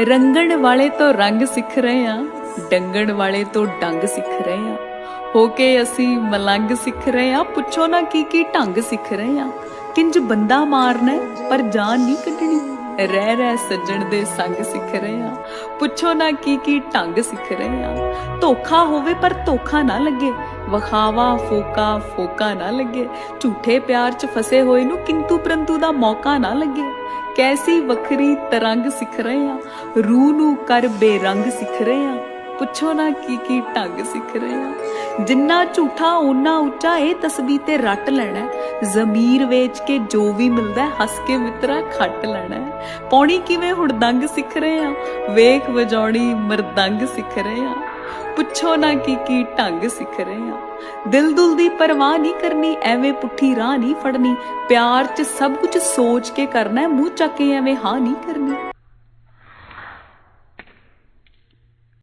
ਰੰਗਣ ਵਾਲੇ ਤੋਂ ਰੰਗ ਸਿੱਖ ਰਹੇ ਆ, ਡੰਗਣ ਵਾਲੇ ਤੋਂ ਡੰਗ ਸਿੱਖ ਰਹੇ ਆ। ਹੋ ਕੇ ਅਸੀਂ ਮਲੰਗ ਸਿੱਖ ਰਹੇ ਆ, ਪੁੱਛੋ ਨਾ ਕੀ ਢੰਗ ਸਿੱਖ ਰਹੇ ਆ। ਕਿੰਜ ਬੰਦਾ ਮਾਰਨਾ ਪਰ ਜਾਨ ਨਹੀਂ ਕੱਢਣੀ, ਰਹਿ ਰਹਿ ਸੱਜਣ ਦੇ ਸੰਗ ਸਿੱਖ ਰਹੇ ਆ। ਪੁੱਛੋ ਨਾ ਕੀ ਢੰਗ ਸਿੱਖ ਰਹੇ ਆ। ਧੋਖਾ ਹੋਵੇ ਪਰ ਧੋਖਾ ਨਾ ਲੱਗੇ, ਵਖਾਵਾ ਫੋਕਾ ਫੋਕਾ ਨਾ ਲੱਗੇ। ਝੂਠੇ ਪਿਆਰ 'ਚ ਫਸੇ ਹੋਏ ਨੂੰ ਕਿੰਤੂ ਪਰੰਤੂ ਦਾ ਮੌਕਾ ਨਾ ਲੱਗੇ। ਕੈਸੀ ਵੱਖਰੀ ਤਰੰਗ ਸਿੱਖ ਰਹੇ ਆ, ਰੂਹ ਨੂੰ ਕਰ ਬੇਰੰਗ ਸਿੱਖ ਰਹੇ ਆ। ਪੁੱਛੋ ਨਾ ਕੀ ਢੰਗ ਸਿੱਖ ਰਹੇ ਆ। ਜਿੰਨਾ ਝੂਠਾ ਓਨਾ ਉੱਚਾ, ਇਹ ਤਸਬੀਹ ਤੇ ਰੱਟ ਲੈਣਾ। ਜ਼ਮੀਰ ਵੇਚ ਕੇ ਜੋ ਵੀ ਮਿਲਦਾ, ਹੱਸ ਕੇ ਮਿੱਤਰਾ ਖੱਟ ਲੈਣਾ। ਪੌਣੀ ਕਿਵੇਂ ਹੁੜਦੰਗ ਸਿੱਖ ਰਹੇ ਆ, ਵੇਖ ਵਜਾਉਣੀ ਮਰਦੰਗ ਸਿੱਖ ਰਹੇ ਆ। ਪੁੱਛੋ ਨਾ ਕੀ ਢੰਗ ਸਿੱਖ ਰਹੇ ਆ। ਦਿਲ ਦੁਲ ਦੀ ਪਰਵਾਹ ਨਹੀਂ ਕਰਨੀ, ਐਵੇਂ ਪੁੱਠੀ ਰਾਹ ਨਹੀਂ ਫੜਨੀ। ਪਿਆਰ 'ਚ ਸਭ ਕੁਝ ਸੋਚ ਕੇ ਕਰਨਾ, ਮੂੰਹ ਚੱਕ ਕੇ ਐਵੇਂ ਹਾਂ ਨਹੀਂ ਕਰਨੀ।